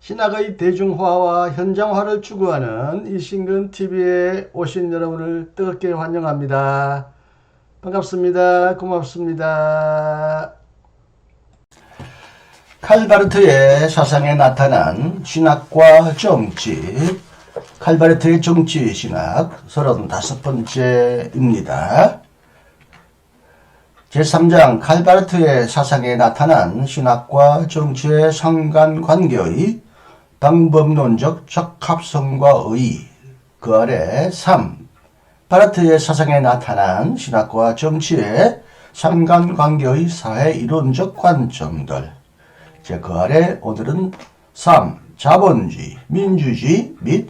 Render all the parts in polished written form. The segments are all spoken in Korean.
신학의 대중화와 현장화를 추구하는 이신근TV에 오신 여러분을 뜨겁게 환영합니다. 반갑습니다. 고맙습니다. 칼 바르트의 사상에 나타난 신학과 정치, 칼 바르트의 정치 신학 35번째입니다. 제3장 칼 바르트의 사상에 나타난 신학과 정치의 상관관계의 방법론적 적합성과의 그 아래 3. 바르트의 사상에 나타난 신학과 정치의 상관관계의 사회이론적 관점들. 그 아래 오늘은 3. 자본주의, 민주주의 및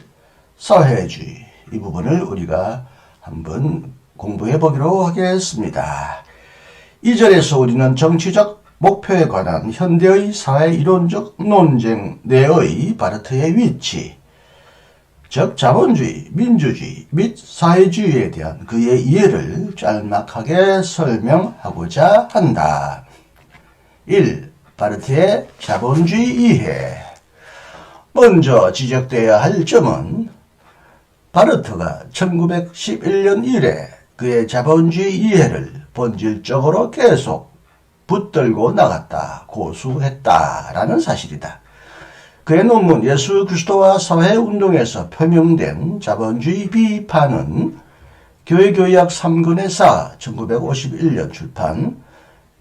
사회주의 이 부분을 우리가 한번 공부해 보기로 하겠습니다. 이 절에서 우리는 정치적 목표에 관한 현대의 사회이론적 논쟁 내의 바르트의 위치, 즉 자본주의, 민주주의 및 사회주의에 대한 그의 이해를 짤막하게 설명하고자 한다. 1. 바르트의 자본주의 이해. 먼저 지적되어야 할 점은 바르트가 1911년 이래 그의 자본주의 이해를 본질적으로 계속 붙들고 나갔다, 고수했다라는 사실이다. 그의 논문 예수 그리스도와 사회운동에서 표명된 자본주의 비판은 교회교약 3권의 4, 1951년 출판,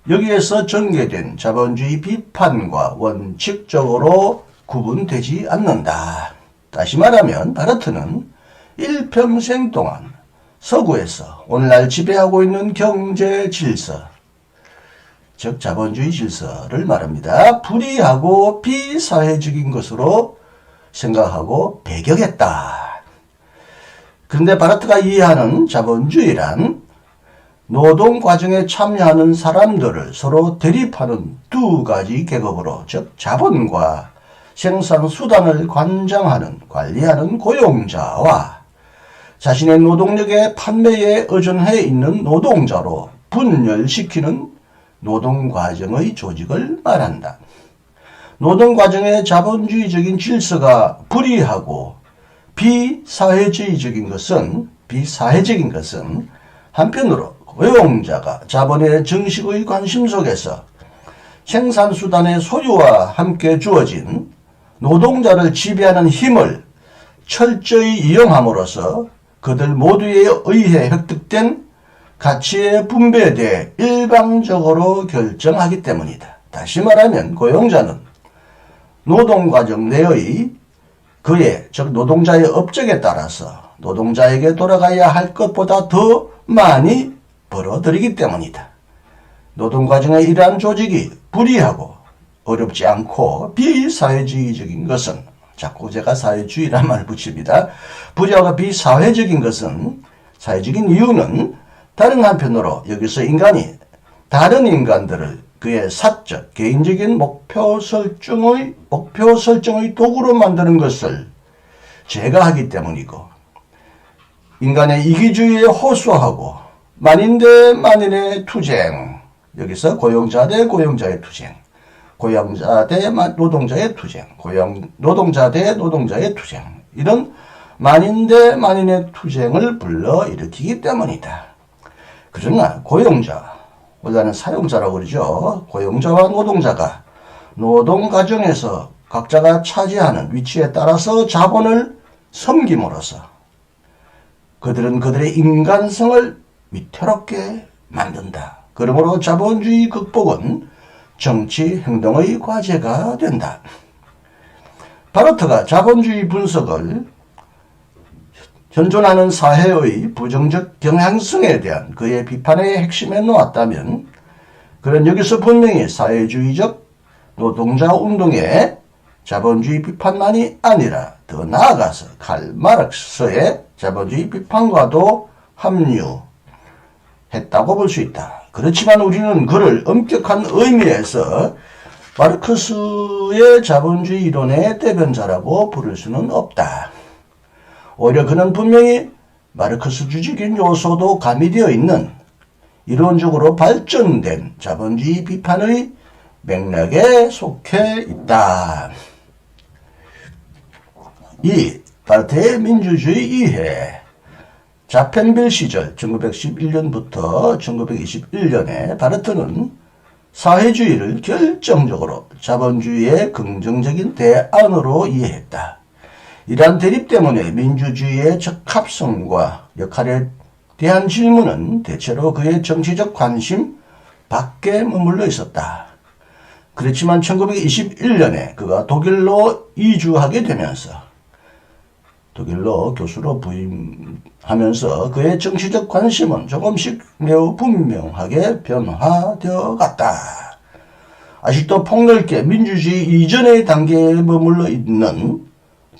여기에서 전개된 자본주의 비판과 원칙적으로 구분되지 않는다. 다시 말하면 바르트는 일평생 동안 서구에서 오늘날 지배하고 있는 경제 질서, 즉 자본주의 질서를 말합니다. 불의하고 비사회적인 것으로 생각하고 배격했다. 그런데 바르트가 이해하는 자본주의란 노동 과정에 참여하는 사람들을 서로 대립하는 두 가지 계급으로, 즉 자본과 생산수단을 관리하는 고용자와 자신의 노동력의 판매에 의존해 있는 노동자로 분열시키는 노동과정의 조직을 말한다. 노동과정의 자본주의적인 질서가 불의하고 비사회적인 것은 한편으로 고용자가 자본의 정식의 관심 속에서 생산수단의 소유와 함께 주어진 노동자를 지배하는 힘을 철저히 이용함으로써 그들 모두에 의해 획득된 가치의 분배에 대해 일방적으로 결정하기 때문이다. 다시 말하면 고용자는 노동과정 내의 즉 노동자의 업적에 따라서 노동자에게 돌아가야 할 것보다 더 많이 벌어들이기 때문이다. 노동과정의 이러한 조직이 불의하고 어렵지 않고 비사회주의적인 것은, 자꾸 제가 사회주의란 말을 붙입니다. 불의하고 비사회적인 것은, 사회적인 이유는 다른 한편으로 여기서 인간이 다른 인간들을 그의 사적, 개인적인 목표 설정의 도구로 만드는 것을 제거하기 때문이고, 인간의 이기주의에 호소하고 만인 대 만인의 투쟁, 여기서 고용자 대 고용자의 투쟁, 고용자 대 노동자의 투쟁, 노동자 대 노동자의 투쟁, 이런 만인 대 만인의 투쟁을 불러일으키기 때문이다. 그러나 고용자, 원래는 사용자라고 그러죠. 고용자와 노동자가 노동 과정에서 각자가 차지하는 위치에 따라서 자본을 섬김으로써 그들은 그들의 인간성을 위태롭게 만든다. 그러므로 자본주의 극복은 정치 행동의 과제가 된다. 바르트가 자본주의 분석을 현존하는 사회의 부정적 경향성에 대한 그의 비판의 핵심에 놓았다면, 그는 여기서 분명히 사회주의적 노동자 운동의 자본주의 비판만이 아니라 더 나아가서 칼 마르크스의 자본주의 비판과도 합류했다고 볼 수 있다. 그렇지만 우리는 그를 엄격한 의미에서 마르크스의 자본주의 이론의 대변자라고 부를 수는 없다. 오히려 그는 분명히 마르크스주의적인 요소도 가미되어 있는 이론적으로 발전된 자본주의 비판의 맥락에 속해 있다. 2. 바르트의 민주주의 이해. 자펜빌 시절 1911년부터 1921년에 바르트는 사회주의를 결정적으로 자본주의의 긍정적인 대안으로 이해했다. 이러한 대립 때문에 민주주의의 적합성과 역할에 대한 질문은 대체로 그의 정치적 관심 밖에 머물러 있었다. 그렇지만 1921년에 그가 독일로 이주하게 되면서 독일로 교수로 부임하면서 그의 정치적 관심은 조금씩 매우 분명하게 변화되어 갔다. 아직도 폭넓게 민주주의 이전의 단계에 머물러 있는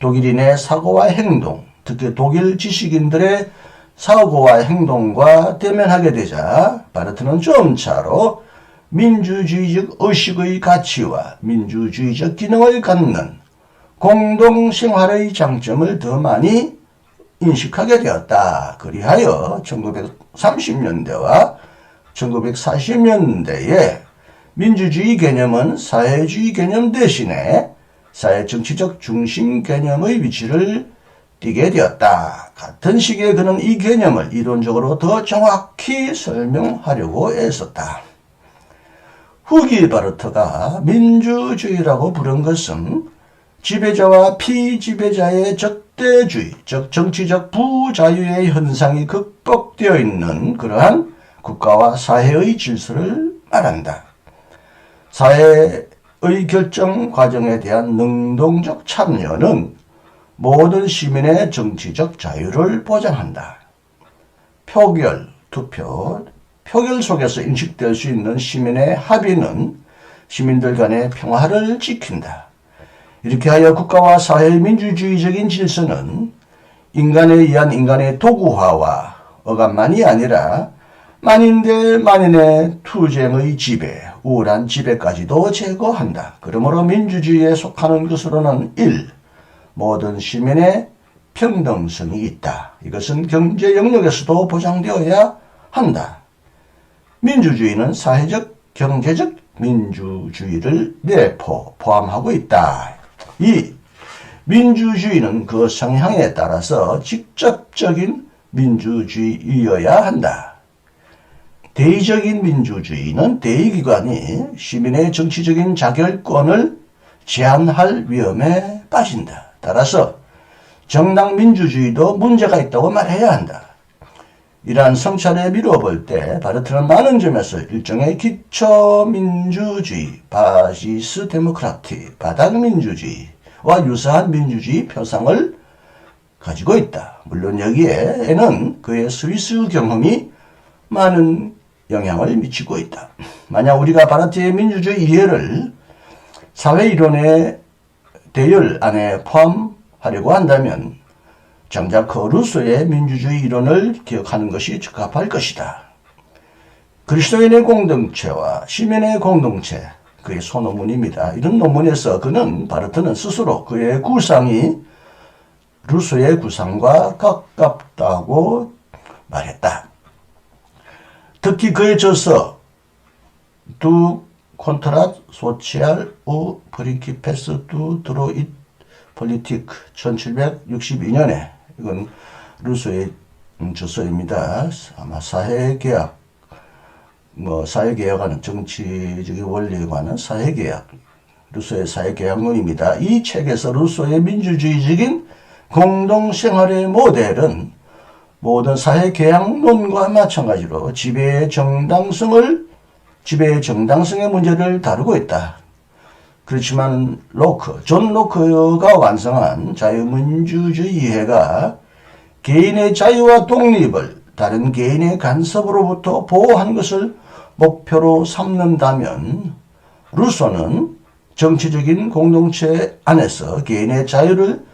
독일인의 사고와 행동, 특히 독일 지식인들의 사고와 행동과 대면하게 되자 바르트는 점차로 민주주의적 의식의 가치와 민주주의적 기능을 갖는 공동생활의 장점을 더 많이 인식하게 되었다. 그리하여 1930년대와 1940년대에 민주주의 개념은 사회주의 개념 대신에 사회정치적 중심 개념의 위치를 띠게 되었다. 같은 시기에 그는 이 개념을 이론적으로 더 정확히 설명하려고 애썼다. 후기 바르트가 민주주의라고 부른 것은 지배자와 피지배자의 적대주의, 즉 정치적 부자유의 현상이 극복되어 있는 그러한 국가와 사회의 질서를 말한다. 사회의 결정 과정에 대한 능동적 참여는 모든 시민의 정치적 자유를 보장한다. 표결, 투표, 표결 속에서 인식될 수 있는 시민의 합의는 시민들 간의 평화를 지킨다. 이렇게 하여 국가와 사회의 민주주의적인 질서는 인간에 의한 인간의 도구화와 억압만이 아니라 만인 대 만인의 투쟁의 지배, 우울한 지배까지도 제거한다. 그러므로 민주주의에 속하는 것으로는 1. 모든 시민의 평등성이 있다. 이것은 경제 영역에서도 보장되어야 한다. 민주주의는 사회적, 경제적 민주주의를 포함하고 있다. 2. 민주주의는 그 성향에 따라서 직접적인 민주주의여야 한다. 대의적인 민주주의는 대의기관이 시민의 정치적인 자결권을 제한할 위험에 빠진다. 따라서 정당 민주주의도 문제가 있다고 말해야 한다. 이러한 성찰에 미뤄볼 때 바르트는 많은 점에서 일종의 기초민주주의, 바시스 데모크라티, 바닥민주주의와 유사한 민주주의 표상을 가지고 있다. 물론 여기에는 그의 스위스 경험이 많은 영향을 미치고 있다. 만약 우리가 바르트의 민주주의 이해를 사회이론의 대열 안에 포함하려고 한다면 정작 그 루소의 민주주의 이론을 기억하는 것이 적합할 것이다. 그리스도인의 공동체와 시민의 공동체, 그의 소논문입니다. 이런 논문에서 바르트는 스스로 그의 구상이 루소의 구상과 가깝다고 말했다. 특히 그의 저서 두 콘트라 소치알 우 프린키페스 두 드로잇 폴리티크 1762년에 이건 루소의 저서입니다. 아마 사회개혁, 사회개혁하는 정치적인 원리에 관한 사회개혁, 루소의 사회개혁론입니다. 이 책에서 루소의 민주주의적인 공동생활의 모델은 모든 사회개혁론과 마찬가지로 지배의 정당성의 문제를 다루고 있다. 그렇지만 존 로크가 완성한 자유민주주의 이해가 개인의 자유와 독립을 다른 개인의 간섭으로부터 보호하는 것을 목표로 삼는다면 루소는 정치적인 공동체 안에서 개인의 자유를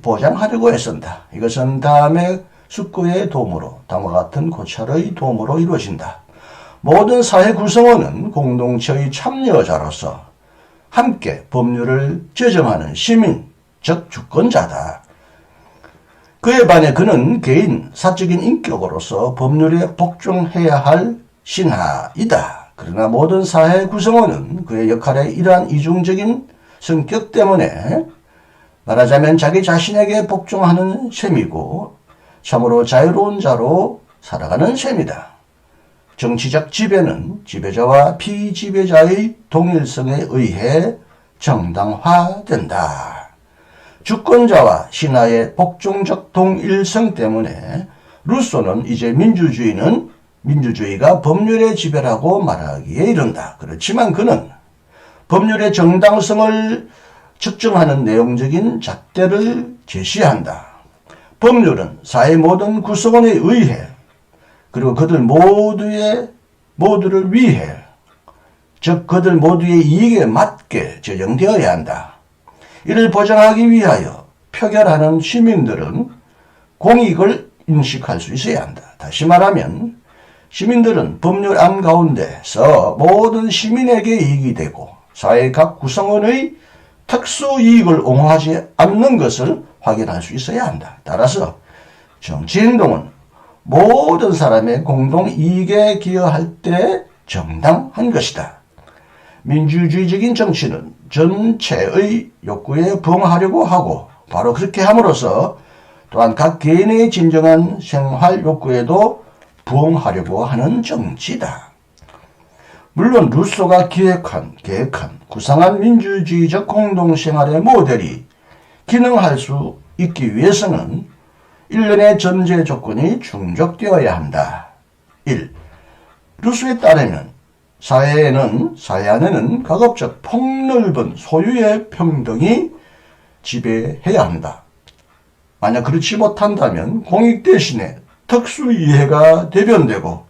보장하려고 애쓴다. 이것은 다음의 숙고의 도움으로, 다음과 같은 고찰의 도움으로 이루어진다. 모든 사회 구성원은 공동체의 참여자로서 함께 법률을 제정하는 시민, 즉 주권자다. 그에 반해 그는 개인, 사적인 인격으로서 법률에 복종해야 할 신하이다. 그러나 모든 사회 구성원은 그의 역할의 이러한 이중적인 성격 때문에 말하자면 자기 자신에게 복종하는 셈이고 참으로 자유로운 자로 살아가는 셈이다. 정치적 지배는 지배자와 피지배자의 동일성에 의해 정당화된다. 주권자와 신하의 복종적 동일성 때문에 루소는 이제 민주주의가 법률의 지배라고 말하기에 이른다. 그렇지만 그는 법률의 정당성을 측정하는 내용적인 잣대를 제시한다. 법률은 사회 모든 구성원에 의해 그리고 그들 모두를 위해 즉 그들 모두의 이익에 맞게 제정되어야 한다. 이를 보장하기 위하여 표결하는 시민들은 공익을 인식할 수 있어야 한다. 다시 말하면 시민들은 법률안 가운데서 모든 시민에게 이익이 되고 사회 각 구성원의 특수 이익을 옹호하지 않는 것을 확인할 수 있어야 한다. 따라서 정치행동은 모든 사람의 공동 이익에 기여할 때 정당한 것이다. 민주주의적인 정치는 전체의 욕구에 부응하려고 하고 바로 그렇게 함으로써 또한 각 개인의 진정한 생활 욕구에도 부응하려고 하는 정치다. 물론 루소가 계획한 구상한 민주주의적 공동생활의 모델이 기능할 수 있기 위해서는 일련의 전제 조건이 충족되어야 한다. 1. 루소에 따르면 사회 안에는 가급적 폭넓은 소유의 평등이 지배해야 한다. 만약 그렇지 못한다면 공익 대신에 특수이해가 대변되고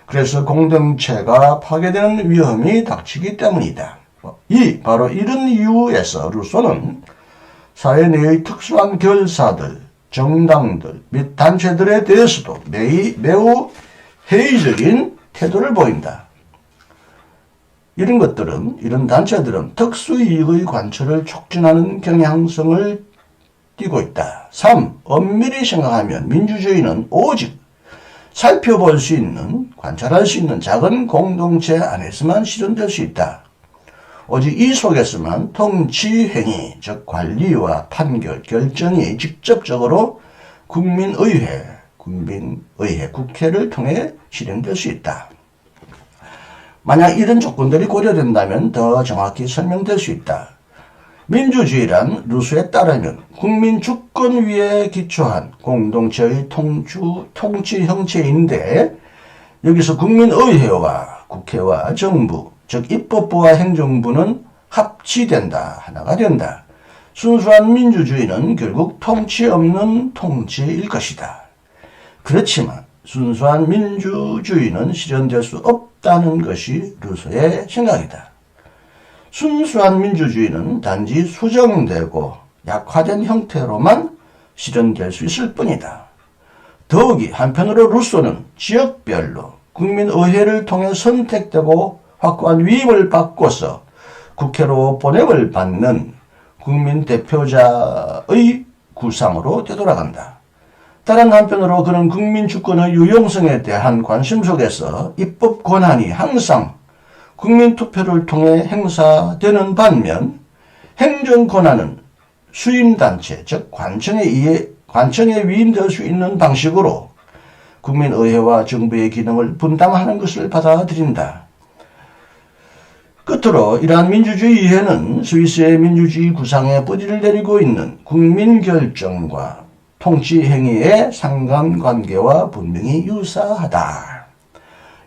그래서 공동체가 파괴되는 위험이 닥치기 때문이다. 바로 이런 이유에서 루소는 사회 내의 특수한 결사들, 정당들 및 단체들에 대해서도 매우 회의적인 태도를 보인다. 이런 단체들은 특수이익의 관철을 촉진하는 경향성을 띠고 있다. 3. 엄밀히 생각하면 민주주의는 오직 살펴볼 수 있는, 관찰할 수 있는 작은 공동체 안에서만 실현될 수 있다. 오직 이 속에서만 통치행위, 즉 관리와 판결, 결정이 직접적으로 국민의회, 국회를 통해 실행될 수 있다. 만약 이런 조건들이 고려된다면 더 정확히 설명될 수 있다. 민주주의란 루소에 따르면 국민 주권 위에 기초한 공동체의 통치 형체인데 여기서 국민의회와 국회와 정부, 즉 입법부와 행정부는 합치된다. 하나가 된다. 순수한 민주주의는 결국 통치 없는 통치일 것이다. 그렇지만 순수한 민주주의는 실현될 수 없다는 것이 루소의 생각이다. 순수한 민주주의는 단지 수정되고 약화된 형태로만 실현될 수 있을 뿐이다. 더욱이 한편으로 루소는 지역별로 국민의회를 통해 선택되고 확고한 위임을 받고서 국회로 보냄을 받는 국민 대표자의 구상으로 되돌아간다. 다른 한편으로 그는 국민 주권의 유용성에 대한 관심 속에서 입법 권한이 항상 국민 투표를 통해 행사되는 반면 행정 권한은 수임단체, 즉 관청에 위임될 수 있는 방식으로 국민의회와 정부의 기능을 분담하는 것을 받아들인다. 끝으로 이러한 민주주의 이해는 스위스의 민주주의 구상에 뿌리를 내리고 있는 국민결정과 통치행위의 상관관계와 분명히 유사하다.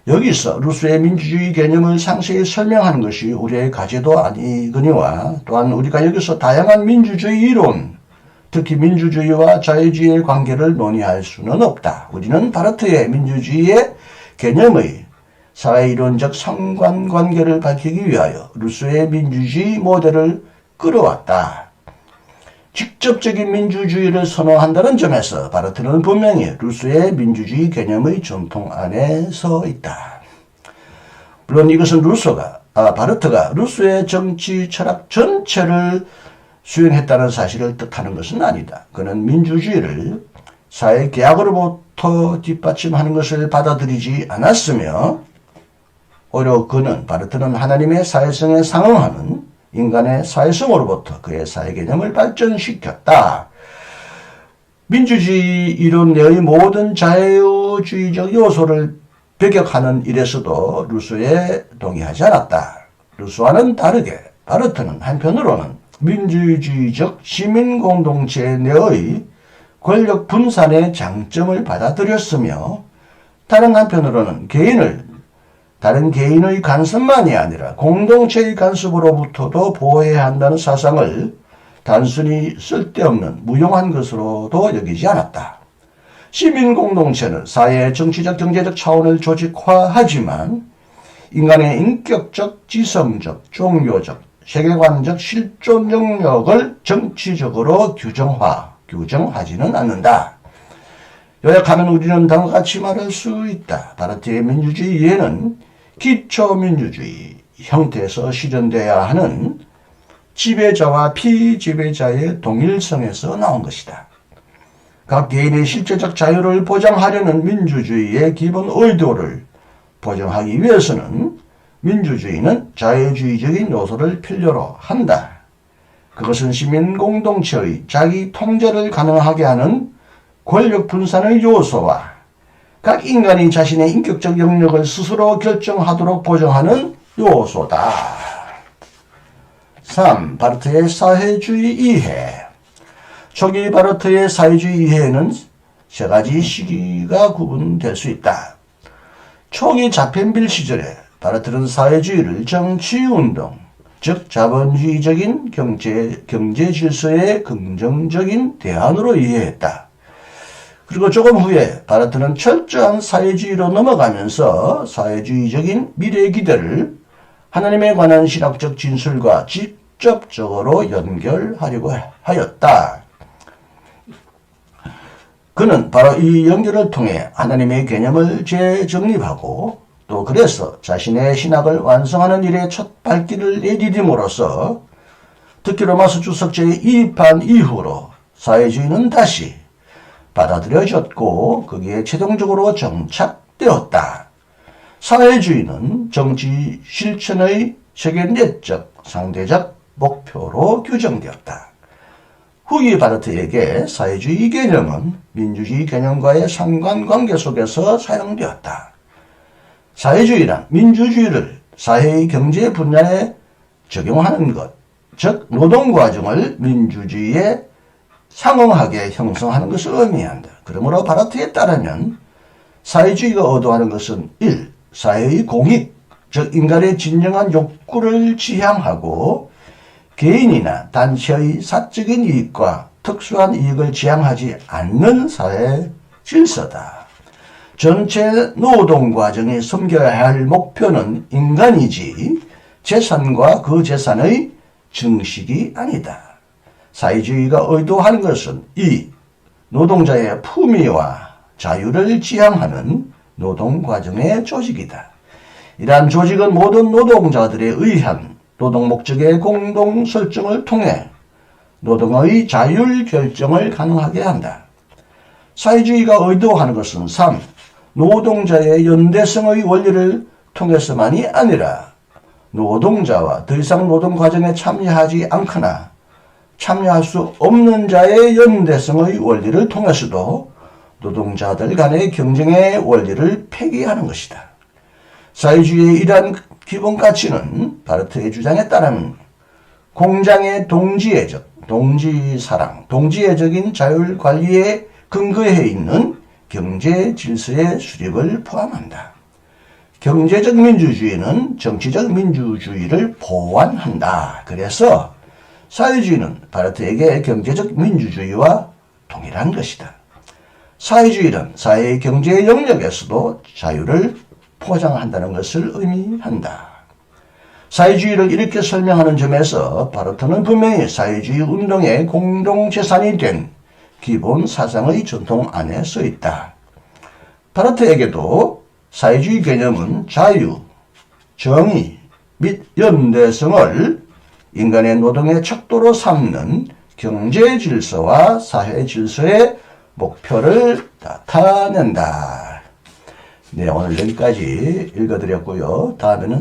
여기서 루소의 민주주의 개념을 상세히 설명하는 것이 우리의 과제도 아니거니와 또한 우리가 여기서 다양한 민주주의 이론, 특히 민주주의와 자유주의의 관계를 논의할 수는 없다. 우리는 바르트의 민주주의의 개념의 사회이론적 상관관계를 밝히기 위하여 루소의 민주주의 모델을 끌어왔다. 직접적인 민주주의를 선호한다는 점에서 바르트는 분명히 루소의 민주주의 개념의 전통 안에 서 있다. 물론 이것은 바르트가 루소의 정치 철학 전체를 수행했다는 사실을 뜻하는 것은 아니다. 그는 민주주의를 사회 계약으로부터 뒷받침하는 것을 받아들이지 않았으며 오히려 바르트는 하나님의 사회성에 상응하는 인간의 사회성으로부터 그의 사회 개념을 발전시켰다. 민주주의 이론 내의 모든 자유주의적 요소를 배격하는 일에서도 루소에 동의하지 않았다. 루소와는 다르게 바르트는 한편으로는 민주주의적 시민공동체 내의 권력 분산의 장점을 받아들였으며 다른 한편으로는 다른 개인의 간섭만이 아니라 공동체의 간섭으로부터도 보호해야 한다는 사상을 단순히 쓸데없는 무용한 것으로도 여기지 않았다. 시민공동체는 사회의 정치적, 경제적 차원을 조직화하지만 인간의 인격적, 지성적, 종교적, 세계관적 실존 영역을 정치적으로 규정하지는 않는다. 요약하면 우리는 다음과 같이 말할 수 있다. 바르트의 민주주의 이해는 기초민주주의 형태에서 실현되어야 하는 지배자와 피지배자의 동일성에서 나온 것이다. 각 개인의 실제적 자유를 보장하려는 민주주의의 기본 의도를 보장하기 위해서는 민주주의는 자유주의적인 요소를 필요로 한다. 그것은 시민공동체의 자기 통제를 가능하게 하는 권력 분산의 요소와 각 인간이 자신의 인격적 영역을 스스로 결정하도록 보장하는 요소다. 3. 바르트의 사회주의 이해. 초기 바르트의 사회주의 이해에는 세 가지 시기가 구분될 수 있다. 초기 자펜빌 시절에 바르트는 사회주의를 정치운동, 즉 자본주의적인 경제 질서의 긍정적인 대안으로 이해했다. 그리고 조금 후에 바르트는 철저한 사회주의로 넘어가면서 사회주의적인 미래 기대를 하나님에 관한 신학적 진술과 직접적으로 연결하려고 하였다. 그는 바로 이 연결을 통해 하나님의 개념을 재정립하고 또 그래서 자신의 신학을 완성하는 일에 첫 발길을 내디딤으로써 특히 로마서 주석제의 이입한 이후로 사회주의는 다시 받아들여졌고 거기에 최종적으로 정착되었다. 사회주의는 정치 실천의 세계 내적, 상대적 목표로 규정되었다. 후기 바르트에게 사회주의 개념은 민주주의 개념과의 상관관계 속에서 사용되었다. 사회주의란 민주주의를 사회의 경제 분야에 적용하는 것, 즉 노동과정을 민주주의에 상응하게 형성하는 것을 의미한다. 그러므로 바르트에 따르면 사회주의가 의도하는 것은 1. 사회의 공익, 즉 인간의 진정한 욕구를 지향하고 개인이나 단체의 사적인 이익과 특수한 이익을 지향하지 않는 사회 질서다. 전체 노동과정이 섬겨야 할 목표는 인간이지 재산과 그 재산의 증식이 아니다. 사회주의가 의도하는 것은 2. 노동자의 품위와 자유를 지향하는 노동과정의 조직이다. 이러한 조직은 모든 노동자들에 의한 노동 목적의 공동 설정을 통해 노동의 자율 결정을 가능하게 한다. 사회주의가 의도하는 것은 3. 노동자의 연대성의 원리를 통해서만이 아니라 노동자와 더 이상 노동 과정에 참여하지 않거나 참여할 수 없는 자의 연대성의 원리를 통해서도 노동자들 간의 경쟁의 원리를 폐기하는 것이다. 사회주의의 이러한 기본 가치는 바르트의 주장에 따르면 공장의 동지애적, 동지사랑, 동지애적인 자율관리에 근거해 있는 경제 질서의 수립을 포함한다. 경제적 민주주의는 정치적 민주주의를 보완한다. 그래서 사회주의는 바르트에게 경제적 민주주의와 동일한 것이다. 사회주의는 사회의 경제 영역에서도 자유를 포장한다는 것을 의미한다. 사회주의를 이렇게 설명하는 점에서 바르트는 분명히 사회주의 운동의 공동재산이 된 기본 사상의 전통 안에 서 있다. 바르트에게도 사회주의 개념은 자유, 정의 및 연대성을 인간의 노동의 척도로 삼는 경제 질서와 사회 질서의 목표를 나타낸다. 네, 오늘 여기까지 읽어드렸고요. 다음에는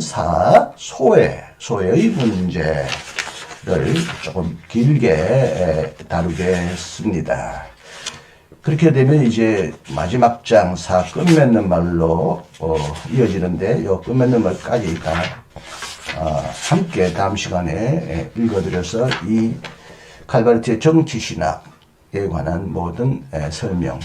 소외 소외의 문제를 조금 길게 다루겠습니다. 그렇게 되면 이제 마지막 장 사 끝맺는 말로 이어지는데 요 끝맺는 말까지 다 함께 다음 시간에 읽어드려서 이 칼바르트의 정치신학에 관한 모든 설명,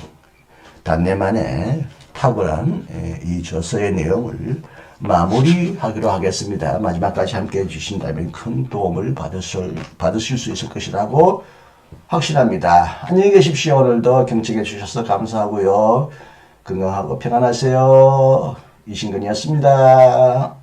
단내만의 탁월한 이 저서의 내용을 마무리하기로 하겠습니다. 마지막까지 함께 해주신다면 큰 도움을 받으실 수 있을 것이라고 확신합니다. 안녕히 계십시오. 오늘도 경청해 주셔서 감사하고요. 건강하고 평안하세요. 이신근이었습니다.